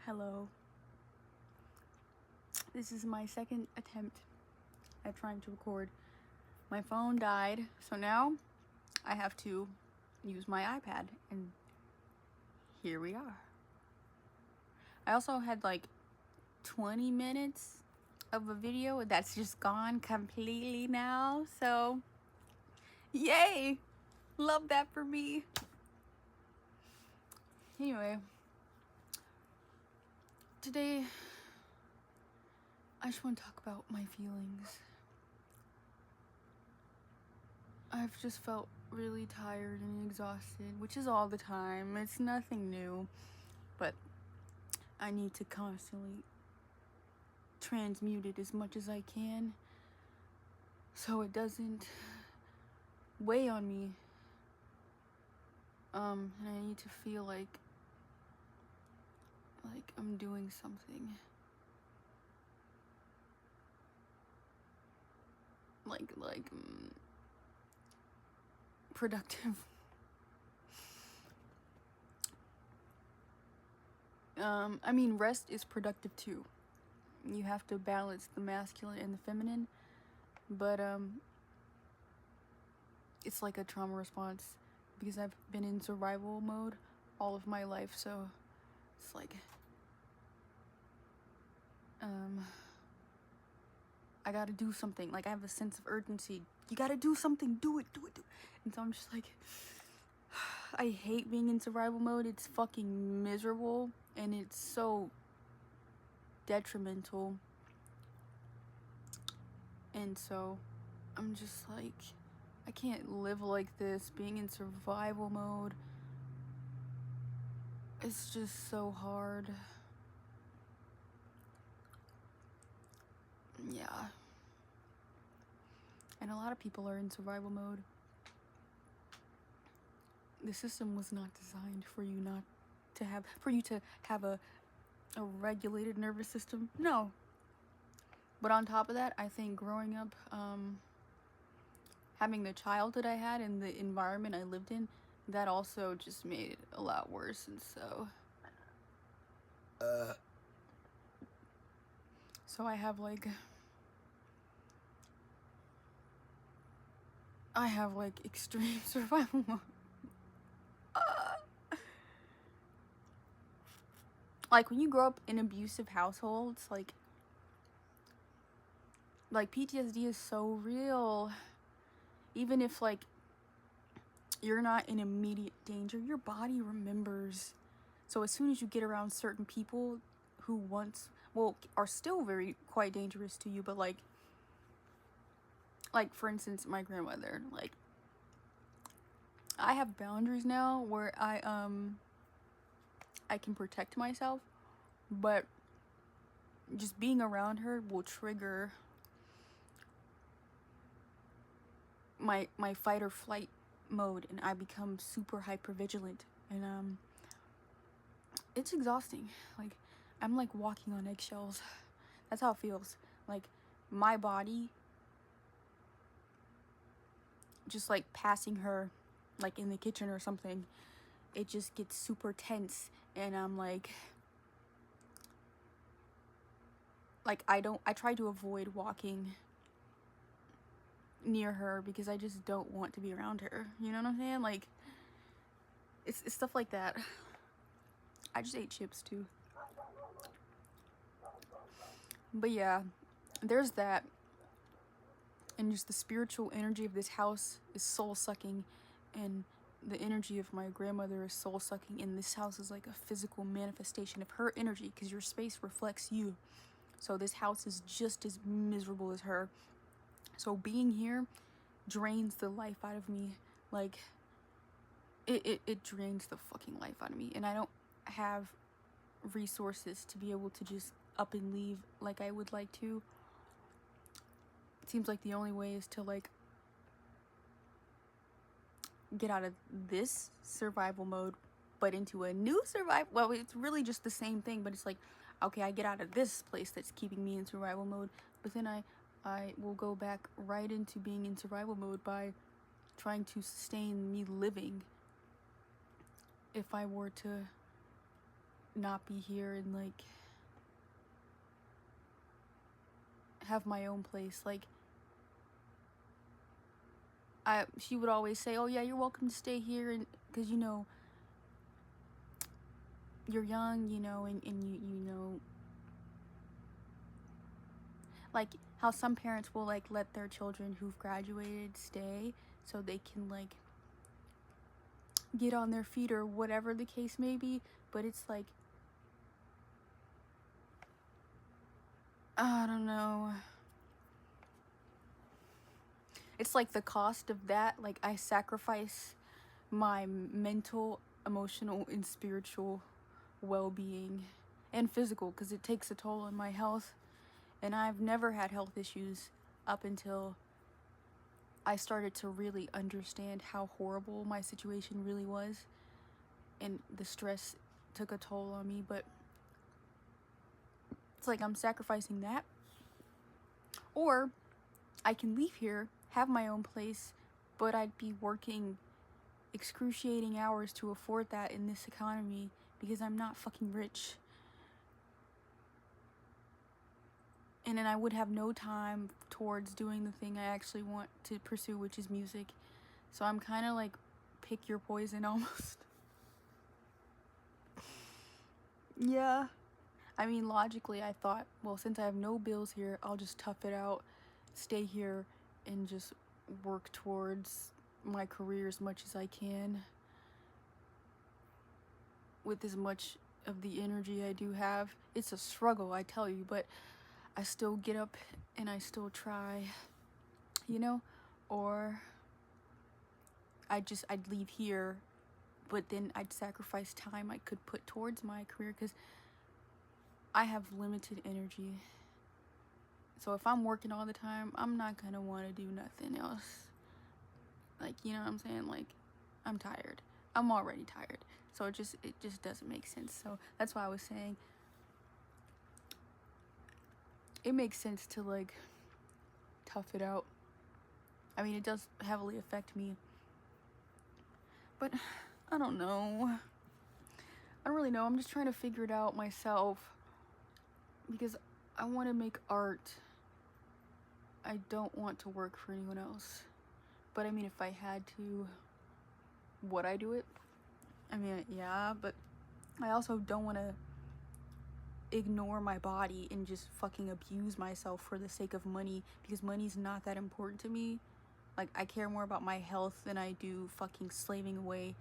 Hello. This is my second attempt at trying to record. My phone died, so now I have to use my iPad, and here we are. I also had like 20 minutes of a video that's just gone completely now, so yay! Love that for me. Anyway, today I just want to talk about my feelings. I've just felt really tired and exhausted, which is all the time. It's nothing new, but I need to constantly transmute it as much as I can so it doesn't weigh on me. And I need to feel like I'm doing something. Productive. I mean, rest is productive too. You have to balance the masculine and the feminine, but it's like a trauma response because I've been in survival mode all of my life, so it's like I gotta do something. Like, I have a sense of urgency. You gotta do something. Do it. And so I'm just like, I hate being in survival mode. It's fucking miserable, and it's so detrimental. And so I'm just like, I can't live like this, being in survival mode. It's just so hard. Yeah. And a lot of people are in survival mode. The system was not designed for you to have a regulated nervous system. No. But on top of that, I think growing up, having the childhood I had and the environment I lived in, that also just made it a lot worse. And so I have extreme survival mode. Like, when you grow up in abusive households, like PTSD is so real. Even if you're not in immediate danger, your body remembers. So as soon as you get around certain people who once, are still quite dangerous to you, but like for instance, my grandmother, I have boundaries now where I can protect myself, but just being around her will trigger my fight or flight mode, and I become super hyper vigilant, and it's exhausting. Like, I'm like walking on eggshells. That's how it feels. Like, my body, just like passing her like in the kitchen or something, it just gets super tense, and I'm like I try to avoid walking near her because I just don't want to be around her. You know what I'm saying? Like, it's stuff like that. I just ate chips too. But yeah, there's that. And just the spiritual energy of this house is soul-sucking, and the energy of my grandmother is soul-sucking, and this house is like a physical manifestation of her energy because your space reflects you. So this house is just as miserable as her. So being here drains the life out of me. Like, it drains the fucking life out of me, and I don't have resources to be able to just up and leave like I would like to. It seems like the only way is to like get out of this survival mode but into a new survival. Well, it's really just the same thing, but it's like, okay, I get out of this place that's keeping me in survival mode, but then I will go back right into being in survival mode by trying to sustain me living if I were to not be here and like have my own place. Like she would always say, oh yeah, you're welcome to stay here, and because, you know, you're young, you know, and you know, like how some parents will like let their children who've graduated stay so they can like get on their feet or whatever the case may be. But it's like, I don't know, it's like the cost of that, like I sacrifice my mental, emotional, and spiritual well-being and physical, because it takes a toll on my health. And I've never had health issues up until I started to really understand how horrible my situation really was, and the stress took a toll on me. But it's like I'm sacrificing that, or I can leave here, have my own place, but I'd be working excruciating hours to afford that in this economy because I'm not fucking rich. And then I would have no time towards doing the thing I actually want to pursue, which is music. So I'm kind of like pick your poison almost. Yeah. I mean, logically, I thought, well, since I have no bills here, I'll just tough it out, stay here, and just work towards my career as much as I can with as much of the energy I do have. It's a struggle, I tell you, but I still get up and I still try, you know? Or I'd leave here, but then I'd sacrifice time I could put towards my career, because I have limited energy. So if I'm working all the time, I'm not gonna want to do nothing else. Like, you know what I'm saying? Like, I'm tired. I'm already tired. So it just doesn't make sense. So that's why I was saying it makes sense to like tough it out. I mean, it does heavily affect me, but I don't know. I don't really know. I'm just trying to figure it out myself, because I want to make art. I don't want to work for anyone else. But I mean, if I had to, would I do it? I mean, yeah, but I also don't want to ignore my body and just fucking abuse myself for the sake of money, because money's not that important to me. Like, I care more about my health than I do fucking slaving away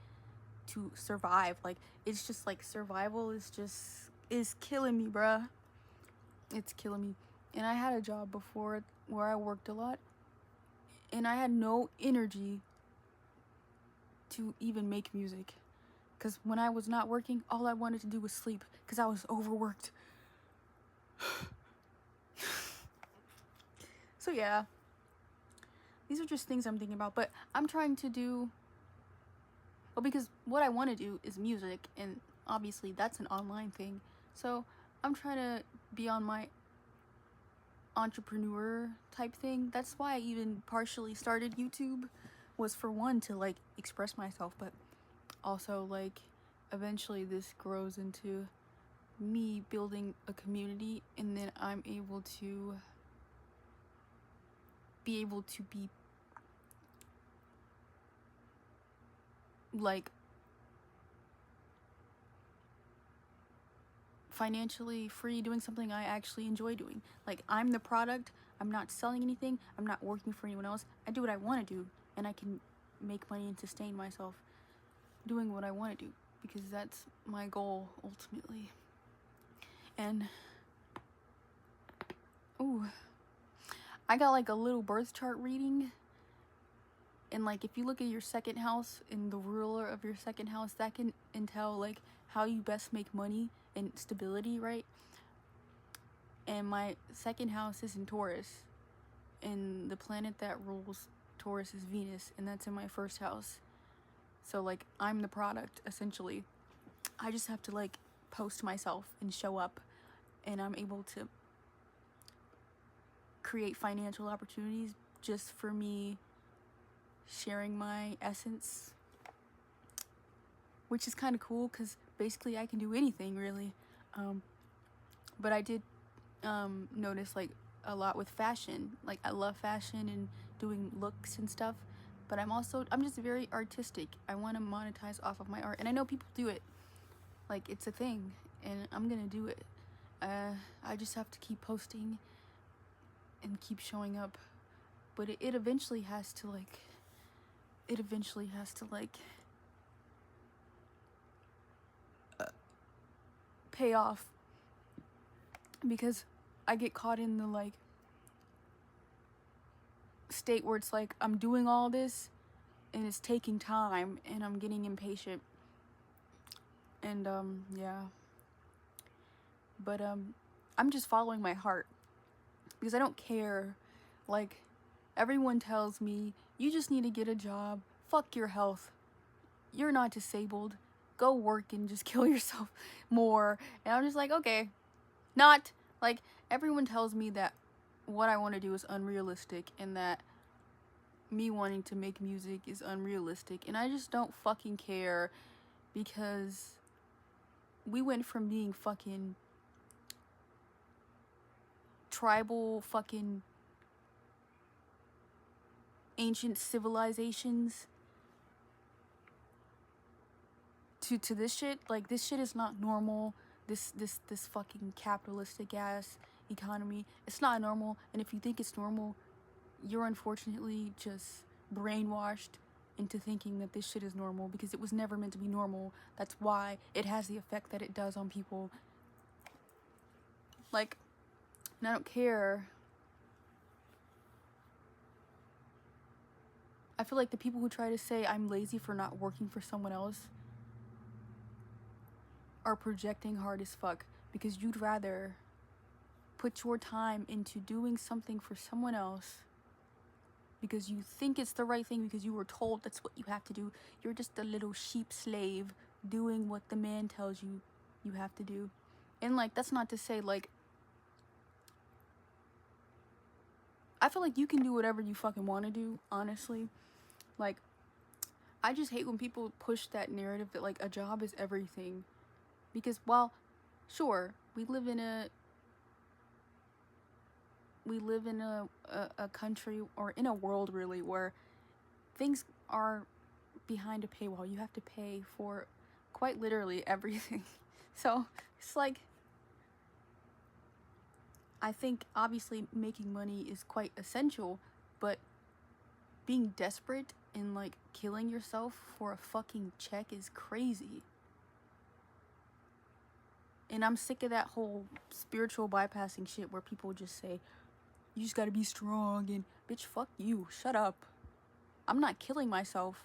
to survive. Like, it's just like survival is killing me, bruh. It's killing me. And I had a job before where I worked a lot, and I had no energy to even make music, because when I was not working, all I wanted to do was sleep, because I was overworked. So yeah, these are just things I'm thinking about. But I'm trying to do, well, because what I want to do is music, and obviously that's an online thing. So I'm trying to be on my entrepreneur type thing. That's why I even partially started YouTube, was for one, to like express myself, but also like eventually this grows into me building a community, and then I'm able to be like financially free, doing something I actually enjoy doing. Like, I'm the product. I'm not selling anything. I'm not working for anyone else. I do what I want to do, and I can make money and sustain myself doing what I want to do, because that's my goal ultimately. And ooh, I got like a little birth chart reading, and like if you look at your second house and the ruler of your second house, that can entail like how you best make money and stability, right? And my second house is in Taurus, and the planet that rules Taurus is Venus, and that's in my first house. So like, I'm the product essentially. I just have to like post myself and show up, and I'm able to create financial opportunities just for me sharing my essence. which is kind of cool because basically I can do anything really. But I did notice like a lot with fashion. Like I love fashion and doing looks and stuff, but I'm just very artistic. I want to monetize off of my art, and I know people do it. Like it's a thing, and I'm gonna do it. I just have to keep posting and keep showing up, but it eventually has to like pay off, because I get caught in the like state where it's like I'm doing all this and it's taking time and I'm getting impatient, and yeah, but I'm just following my heart because I don't care. Like everyone tells me you just need to get a job, fuck your health, you're not disabled, go work and just kill yourself more. And I'm just like, okay, not like everyone tells me that what I want to do is unrealistic and that me wanting to make music is unrealistic, and I just don't fucking care, because we went from being fucking tribal fucking ancient civilizations to this shit. Like this shit is not normal. This fucking capitalistic ass economy, it's not normal. And if you think it's normal, you're unfortunately just brainwashed into thinking that this shit is normal, because it was never meant to be normal. That's why it has the effect that it does on people. Like, and I don't care. I feel like the people who try to say I'm lazy for not working for someone else are projecting hard as fuck, because you'd rather put your time into doing something for someone else because you think it's the right thing, because you were told that's what you have to do. You're just a little sheep slave doing what the man tells you you have to do. And like, that's not to say like, I feel like you can do whatever you fucking want to do, honestly. Like, I just hate when people push that narrative that like a job is everything. Because while, sure, we live in a country, or in a world really, where things are behind a paywall. You have to pay for quite literally everything. So it's like, I think obviously making money is quite essential, but being desperate and like killing yourself for a fucking check is crazy. And I'm sick of that whole spiritual bypassing shit where people just say, you just gotta be strong, and bitch, fuck you, shut up. I'm not killing myself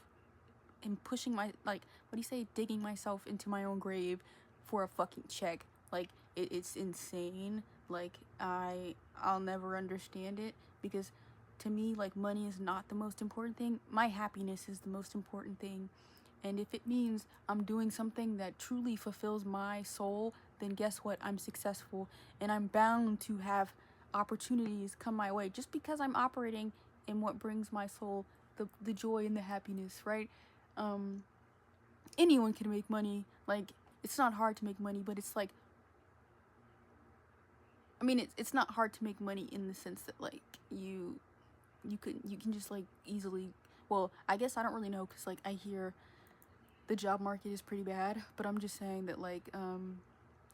and pushing my, like, what do you say, digging myself into my own grave for a fucking check. Like, it's insane. Like, I'll never understand it, because to me, like, money is not the most important thing. My happiness is the most important thing. And if it means I'm doing something that truly fulfills my soul, then guess what? I'm successful, and I'm bound to have opportunities come my way just because I'm operating in what brings my soul the joy and the happiness, right? Anyone can make money. Like, it's not hard to make money, but it's like, I mean, it's not hard to make money in the sense that like you can just like easily, well, I guess I don't really know, because like I hear the job market is pretty bad, but I'm just saying that like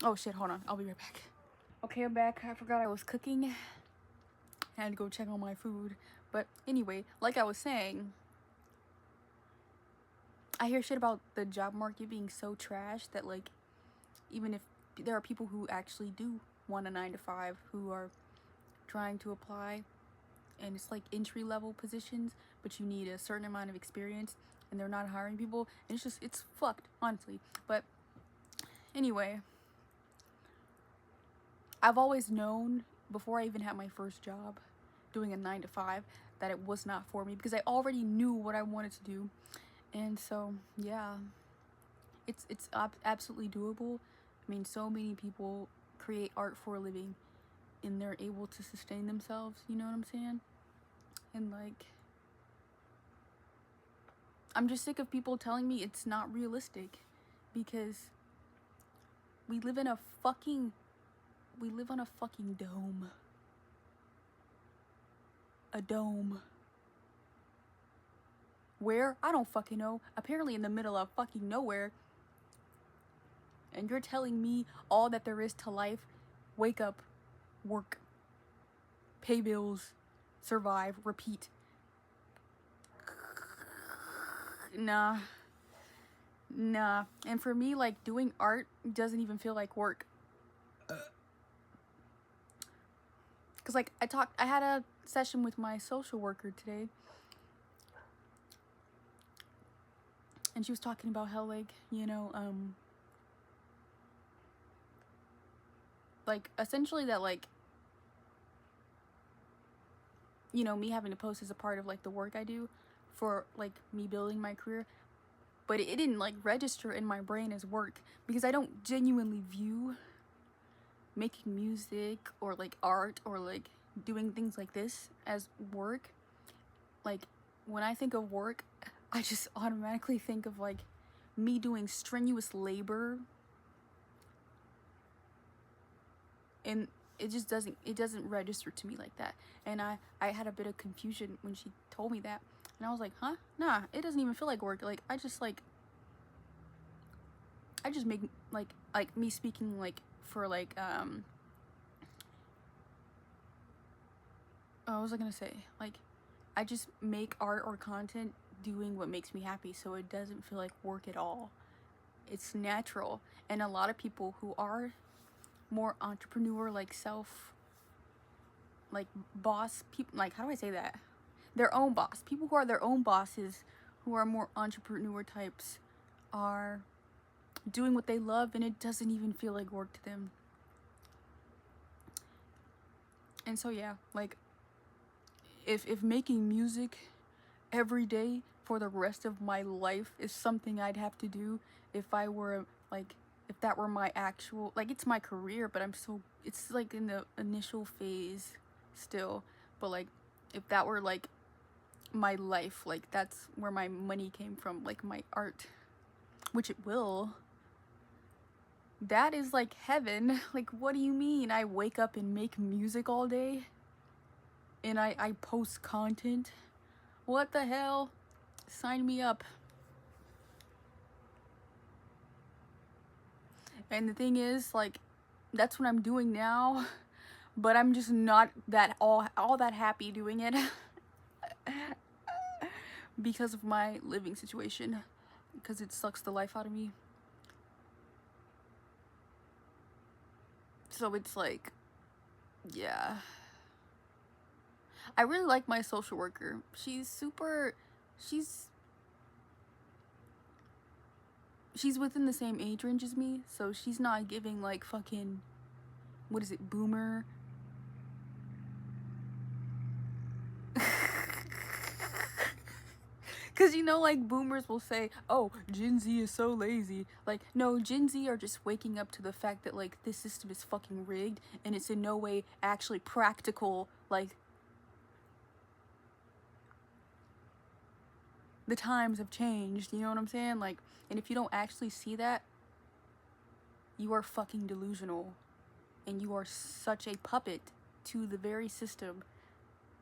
oh shit, hold on, I'll be right back. Okay, I'm back. I forgot I was cooking. I had to go check on my food. But anyway, like I was saying, I hear shit about the job market being so trash that like, even if there are people who actually do want a 9 to 5 who are trying to apply, and it's like entry level positions, but you need a certain amount of experience, and they're not hiring people, and it's fucked, honestly. But anyway, I've always known, before I even had my first job doing a 9 to 5, that it was not for me, because I already knew what I wanted to do. And so yeah, it's absolutely doable. I mean, so many people create art for a living and they're able to sustain themselves, you know what I'm saying? And like, I'm just sick of people telling me it's not realistic. because we live on a fucking dome. A dome. Where? I don't fucking know. Apparently in the middle of fucking nowhere. And you're telling me all that there is to life? Wake up, work, pay bills, survive, repeat. Nah. And for me, like, doing art doesn't even feel like work. Because, like, I had a session with my social worker today. And she was talking about how, like, you know, like, essentially that, like, you know, me having to post is a part of, like, the work I do for, like, me building my career. But it didn't, like, register in my brain as work because I don't genuinely view making music or, like, art or, like, doing things like this as work. Like, when I think of work, I just automatically think of, like, me doing strenuous labor. And it just doesn't register to me like that. And I had a bit of confusion when she told me that. And I was like, huh? Nah, it doesn't even feel like work. Like, I just make, like me speaking, like, for, like, what was I gonna say? Like, I just make art or content doing what makes me happy, so it doesn't feel like work at all. It's natural. And a lot of people who are more entrepreneur, like, like, boss people, like, how do I say that? Their own boss. People who are their own bosses, who are more entrepreneur types, are doing what they love, and it doesn't even feel like work to them. And so, yeah, like, if making music every day for the rest of my life is something I'd have to do, if I were, like, if that were my actual, like, it's my career, but it's, like, in the initial phase still. But, like, if that were, like, my life, like, that's where my money came from, like, my art, which it will, that is, like, heaven. Like, what do you mean? I wake up and make music all day? And I post content? What the hell? Sign me up. And the thing is, like, that's what I'm doing now, but I'm just not that all that happy doing it because of my living situation, because it sucks the life out of me. So it's like, yeah. I really like my social worker. She's within the same age range as me, so she's not giving, like, fucking, what is it, boomer? Because, you know, like, boomers will say, oh, Gen Z is so lazy. Like, no, Gen Z are just waking up to the fact that, like, this system is fucking rigged, and it's in no way actually practical. Like, the times have changed, you know what I'm saying? Like, and if you don't actually see that, you are fucking delusional. And you are such a puppet to the very system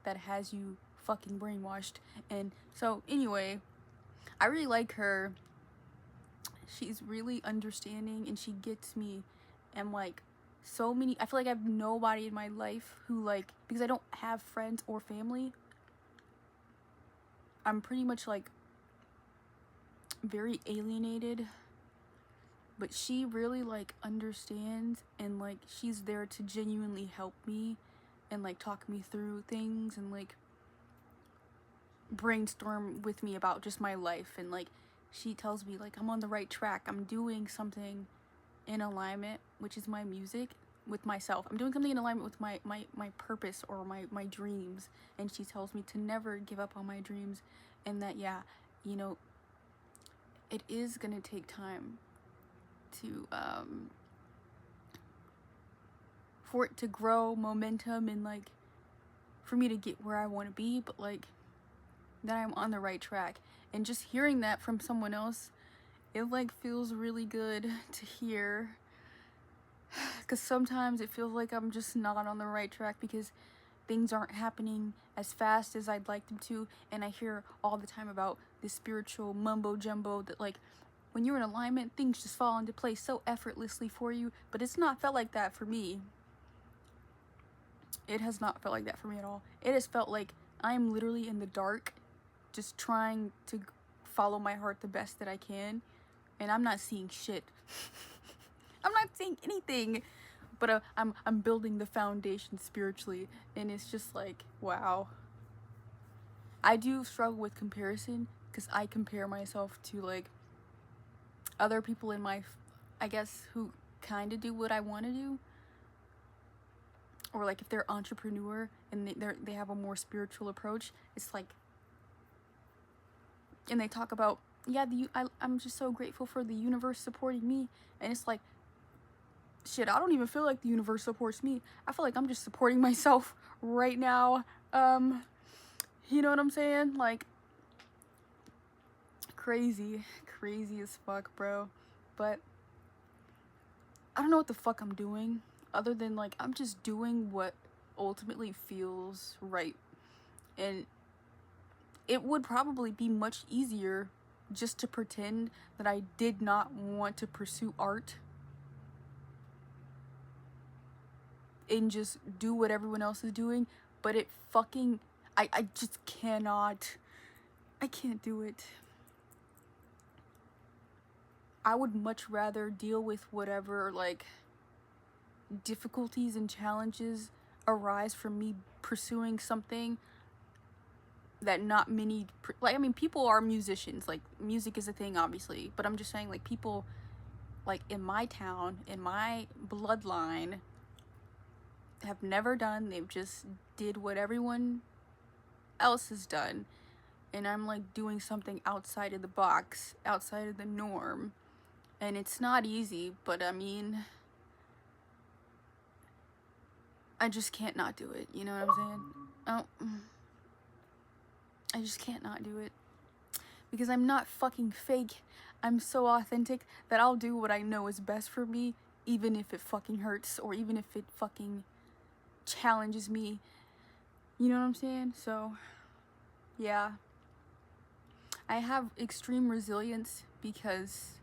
that has you fucking brainwashed. And so, anyway, I really like her. She's really understanding, and she gets me. And, like, I feel like I have nobody in my life who, like, because I don't have friends or family, I'm pretty much, like, very alienated. But she really, like, understands, and, like, she's there to genuinely help me and, like, talk me through things and, like, brainstorm with me about just my life. And, like, she tells me, like, I'm on the right track. I'm doing something in alignment, which is my music, with myself. I'm doing something in alignment with my purpose or my dreams. And she tells me to never give up on my dreams, and that, yeah, you know, it is gonna take time to for it to grow momentum, and, like, for me to get where I want to be, but, like, that I'm on the right track. And just hearing that from someone else it like feels really good to hear, because sometimes it feels like I'm just not on the right track because things aren't happening as fast as I'd like them to. And I hear all the time about this spiritual mumbo jumbo that like when you're in alignment, things just fall into place so effortlessly for you. But it's not felt like that for me. It has not felt like that for me at all. It has felt like I'm literally in the dark, just trying to follow my heart the best that I can, and I'm not seeing shit. I'm not seeing anything, but I'm building the foundation spiritually, and it's just like, wow. I do struggle with comparison because I compare myself to like other people in my, I guess, who kind of do what I want to do, or like if they're entrepreneur and they have a more spiritual approach. It's like, and they talk about, yeah, I'm just so grateful for the universe supporting me, and it's like, shit, I don't even feel like the universe supports me. I feel like I'm just supporting myself right now. You know what I'm saying? Like, crazy as fuck, bro. But I don't know what the fuck I'm doing, other than like I'm just doing what ultimately feels right. And it would probably be much easier just to pretend that I did not want to pursue art and just do what everyone else is doing, but it fucking, I just cannot, I can't do it. I would much rather deal with whatever like difficulties and challenges arise from me pursuing something that not many, like, I mean, people are musicians, like music is a thing obviously, but I'm just saying like people like in my town, in my bloodline, have never done. They've just did what everyone else has done, and I'm like doing something outside of the box, outside of the norm, and it's not easy, but I mean, I just can't not do it, you know what I'm saying? I just can't not do it, because I'm not fucking fake. I'm so authentic that I'll do what I know is best for me, even if it fucking hurts, or even if it fucking challenges me, you know what I'm saying? So yeah, I have extreme resilience because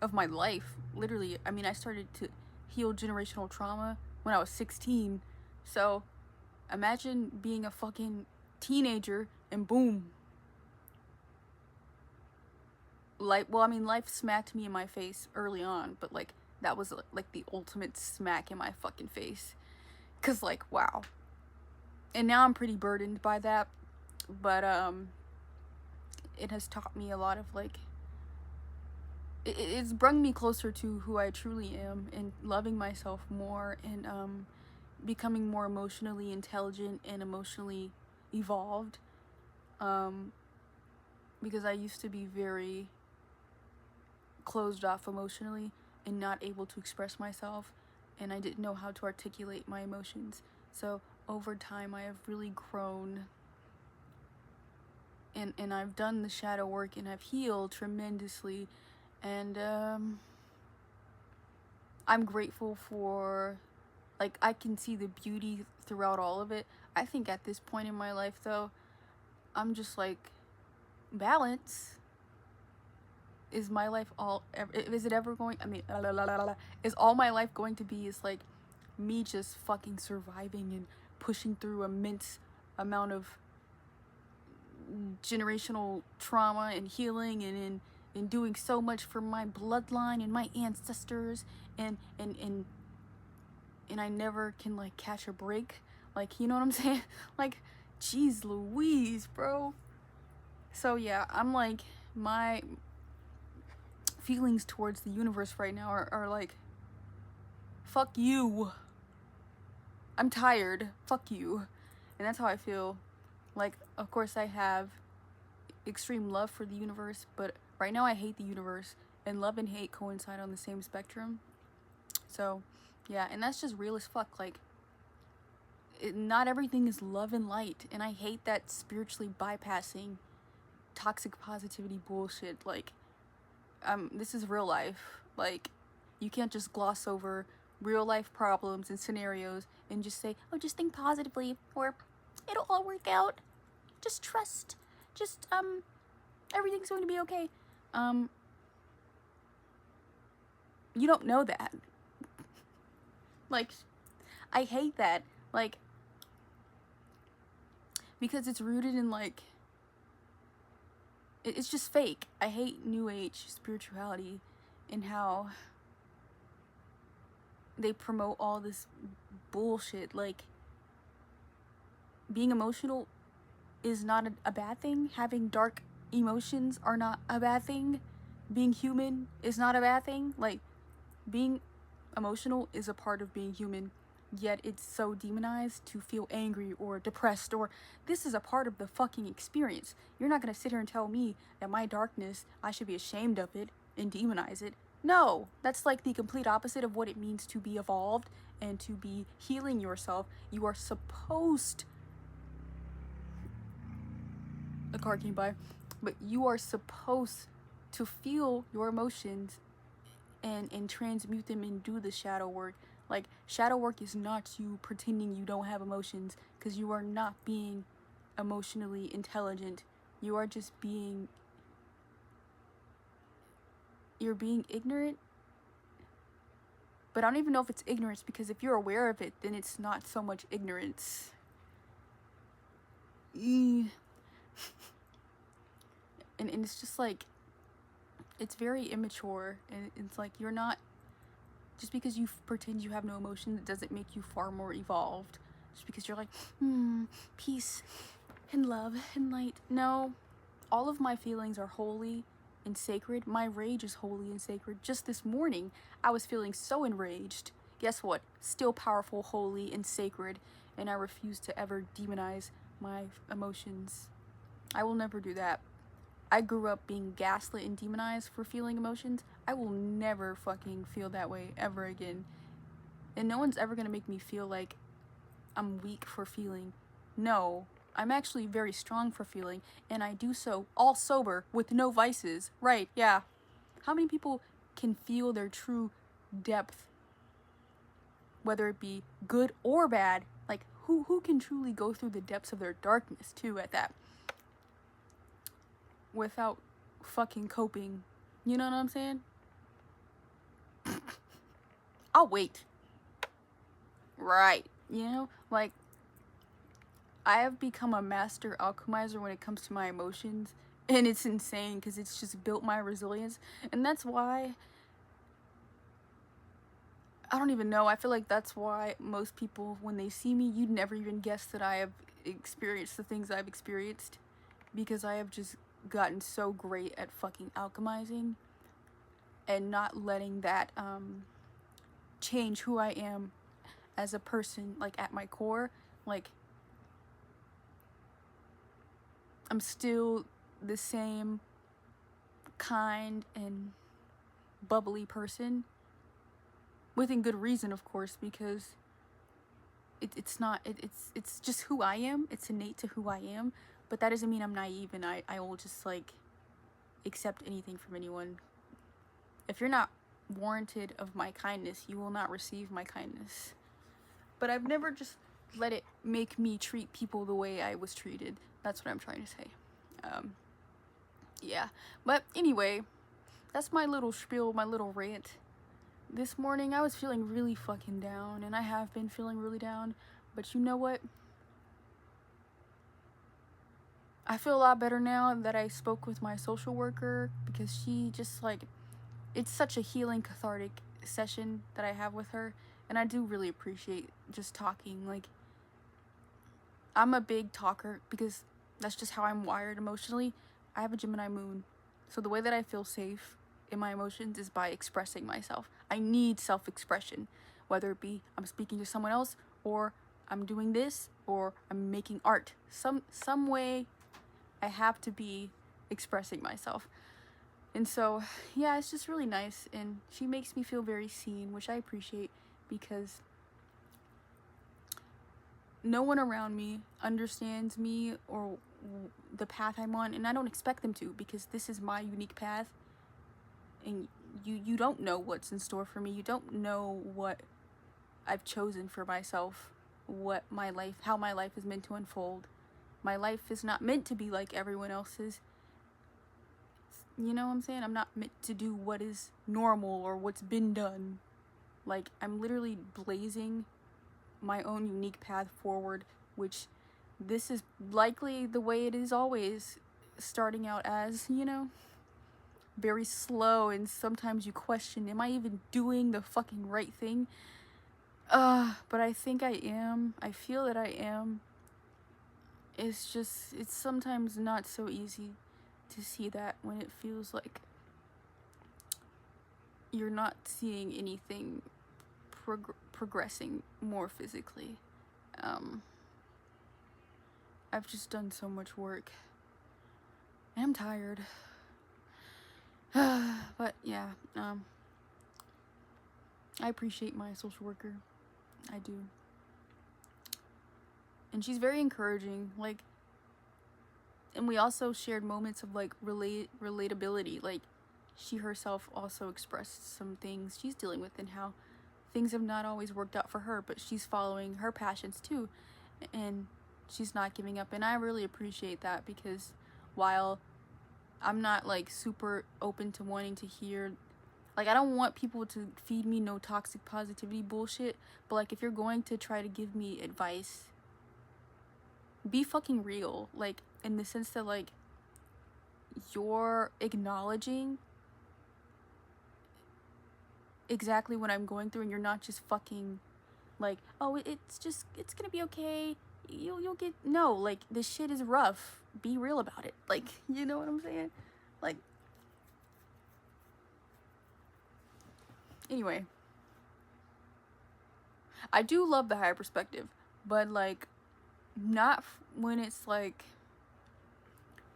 of my life, literally. I mean, I started to heal generational trauma when I was 16, so imagine being a fucking teenager and boom, like, well, I mean, life smacked me in my face early on, but like that was like the ultimate smack in my fucking face, cause like, wow. And now I'm pretty burdened by that, but it has taught me a lot of like, it's brought me closer to who I truly am, and loving myself more, and becoming more emotionally intelligent and emotionally evolved, because I used to be very closed off emotionally and not able to express myself, and I didn't know how to articulate my emotions. So over time I have really grown, and I've done the shadow work, and I've healed tremendously, and I'm grateful for, like, I can see the beauty throughout all of it. I think at this point in my life though, I'm just like, balance. Is my life is it ever going, I mean, is all my life going to be is like me just fucking surviving and pushing through immense amount of generational trauma and healing, and doing so much for my bloodline and my ancestors, and I never can like catch a break, like, you know what I'm saying? Like, jeez Louise, bro. So yeah, I'm like, my feelings towards the universe right now are like, fuck you, I'm tired, fuck you. And that's how I feel. Like, of course I have extreme love for the universe, but right now I hate the universe, and love and hate coincide on the same spectrum. So yeah, and that's just real as fuck. Like, not everything is love and light, and I hate that spiritually bypassing toxic positivity bullshit. Like, this is real life. Like, you can't just gloss over real life problems and scenarios and just say, oh, just think positively, or it'll all work out. Just trust. Just, everything's going to be okay. You don't know that. Like, I hate that. Like, because it's rooted in, like, it's just fake. I hate New Age spirituality and how they promote all this bullshit. Like, being emotional is not a bad thing. Having dark emotions are not a bad thing. Being human is not a bad thing. Like, being emotional is a part of being human, yet it's so demonized to feel angry or depressed, or this is a part of the fucking experience. You're not gonna sit here and tell me that my darkness, I should be ashamed of it and demonize it. No, that's like the complete opposite of what it means to be evolved and to be healing yourself. You are supposed, a car came by, but you are supposed to feel your emotions and transmute them and do the shadow work. Like, shadow work is not you pretending you don't have emotions, because you are not being emotionally intelligent. You are just being, you're being ignorant. But I don't even know if it's ignorance, because if you're aware of it, then it's not so much ignorance. And it's just like, it's very immature, and it's like, you're not, just because you pretend you have no emotion, it doesn't make you far more evolved. Just because you're like, peace and love and light. No, all of my feelings are holy and sacred. My rage is holy and sacred. Just this morning, I was feeling so enraged. Guess what? Still powerful, holy, and sacred, and I refuse to ever demonize my emotions. I will never do that. I grew up being gaslit and demonized for feeling emotions. I will never fucking feel that way ever again. And no one's ever gonna make me feel like I'm weak for feeling. No, I'm actually very strong for feeling, and I do so all sober with no vices. Right, yeah. How many people can feel their true depth, whether it be good or bad? Like, who can truly go through the depths of their darkness too at that, without fucking coping? You know what I'm saying? I'll wait. Right. You know, like, I have become a master alchemizer when it comes to my emotions, and it's insane because it's just built my resilience. And that's why, I don't even know, I feel like that's why most people, when they see me, you'd never even guess that I have experienced the things I've experienced, because I have just gotten so great at fucking alchemizing and not letting that change who I am as a person, like, at my core. Like, I'm still the same kind and bubbly person, within good reason, of course, because it's just who I am. It's innate to who I am, but that doesn't mean I'm naive and I will just, like, accept anything from anyone. If you're not warranted of my kindness, you will not receive my kindness. But I've never just let it make me treat people the way I was treated. That's what I'm trying to say. Yeah. But anyway, that's my little spiel, my little rant. This morning I was feeling really fucking down, and I have been feeling really down. But you know what? I feel a lot better now that I spoke with my social worker, because she just, like, it's such a healing, cathartic session that I have with her. And I do really appreciate just talking. Like, I'm a big talker because that's just how I'm wired emotionally. I have a Gemini moon. So the way that I feel safe in my emotions is by expressing myself. I need self-expression, whether it be I'm speaking to someone else, or I'm doing this, or I'm making art. Some way I have to be expressing myself. And so, yeah, it's just really nice, and she makes me feel very seen, which I appreciate, because no one around me understands me or the path I'm on, and I don't expect them to, because this is my unique path, and you don't know what's in store for me. You don't know what I've chosen for myself, how my life is meant to unfold. My life is not meant to be like everyone else's. You know what I'm saying? I'm not meant to do what is normal or what's been done. Like, I'm literally blazing my own unique path forward, which this is likely the way it is always, starting out as, you know, very slow, and sometimes you question, am I even doing the fucking right thing? But I think I am. I feel that I am. It's just, it's sometimes not so easy to see that when it feels like you're not seeing anything progressing more physically. I've just done so much work, and I'm tired. But yeah, I appreciate my social worker. I do. And she's very encouraging, like, and we also shared moments of like relatability. Like, she herself also expressed some things she's dealing with and how things have not always worked out for her, but she's following her passions too, and she's not giving up. And I really appreciate that, because while I'm not like super open to wanting to hear, like, I don't want people to feed me no toxic positivity bullshit, but like, if you're going to try to give me advice, be fucking real, like, in the sense that like you're acknowledging exactly what I'm going through, and you're not just fucking like, oh, it's gonna be okay, you'll get, no, like, this shit is rough, be real about it, like, you know what I'm saying? Like, anyway, I do love the higher perspective, but like, not when it's like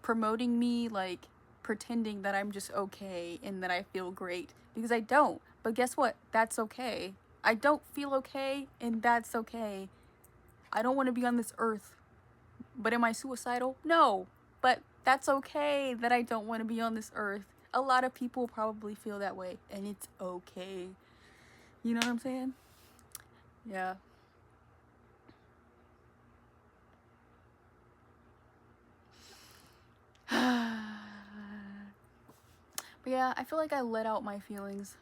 promoting me, like pretending that I'm just okay and that I feel great, because I don't. But guess what? That's okay. I don't feel okay, and that's okay. I don't want to be on this earth. But am I suicidal? No. But that's okay that I don't want to be on this earth. A lot of people probably feel that way, and it's okay. You know what I'm saying? Yeah. But yeah, I feel like I let out my feelings.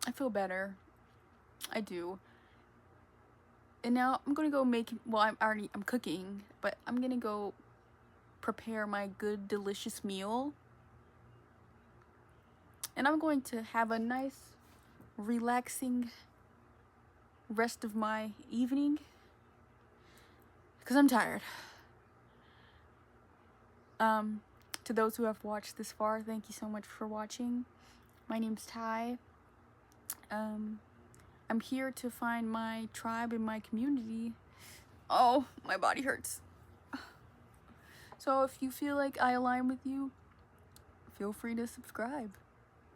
I feel better. I do. And now I'm gonna go make, well, I'm cooking, but I'm gonna go prepare my good, delicious meal. And I'm going to have a nice, relaxing rest of my evening, because I'm tired. To those who have watched this far, thank you so much for watching. My name's Ty. I'm here to find my tribe and my community. Oh, my body hurts. So if you feel like I align with you, feel free to subscribe.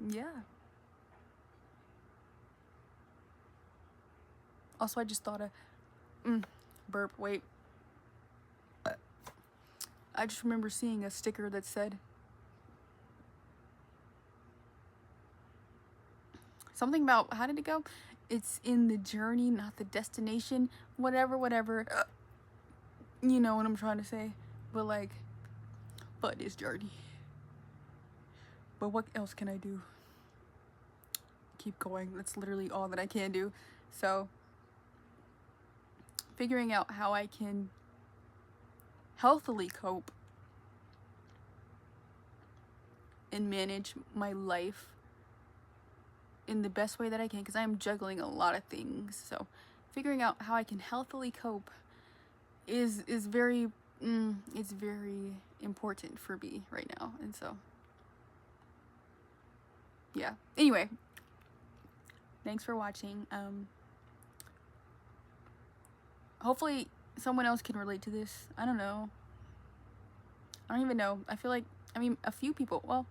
Yeah. Also, I just thought of burp, wait. I just remember seeing a sticker that said something about, how did it go? It's in the journey, not the destination. Whatever. You know what I'm trying to say. But like, but it's journey. But what else can I do? Keep going. That's literally all that I can do. So, figuring out how I can healthily cope and manage my life in the best way that I can, because I am juggling a lot of things. So figuring out how I can healthily cope is very it's very important for me right now. And so yeah, anyway, thanks for watching. Hopefully someone else can relate to this. I don't know, I don't even know. I feel like, I mean, a few people, well,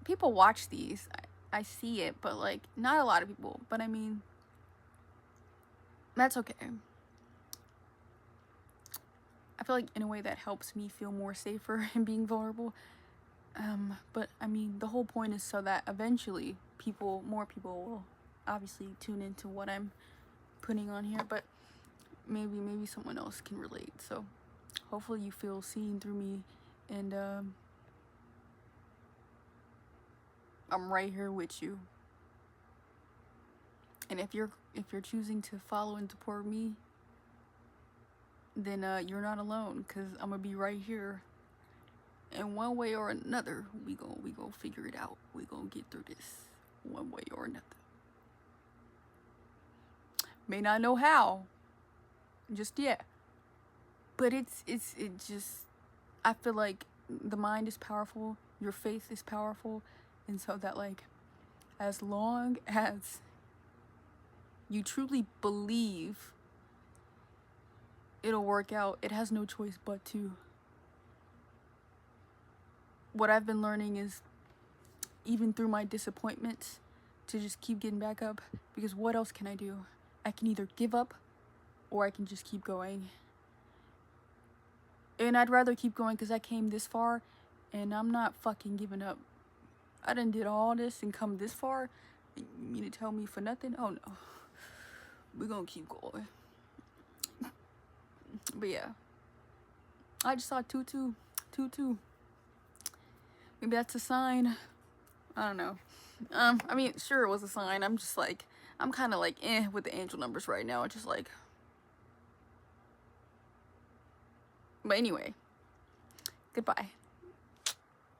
people watch these, I see it, but like, not a lot of people. But I mean, that's okay. I feel like in a way that helps me feel more safer in being vulnerable. But I mean, the whole point is so that eventually more people will obviously tune into what I'm putting on here, but maybe someone else can relate. So hopefully you feel seen through me, and I'm right here with you. And if you're choosing to follow and support me, then you're not alone, because I'm gonna be right here. And one way or another, we gon' figure it out. We gonna get through this one way or another. May not know how just yet, but it just, I feel like the mind is powerful, your faith is powerful, and so that, like, as long as you truly believe it'll work out, it has no choice but to. What I've been learning is, even through my disappointments, to just keep getting back up, because what else can I do? I can either give up or I can just keep going. And I'd rather keep going, because I came this far and I'm not fucking giving up. I done did all this and come this far. You mean to tell me for nothing? Oh no. We're gonna keep going. But yeah, I just saw 2-2. Maybe that's a sign. I don't know. I mean, sure, it was a sign. I'm just like, I'm kind of like with the angel numbers right now. It's just like, but anyway, goodbye.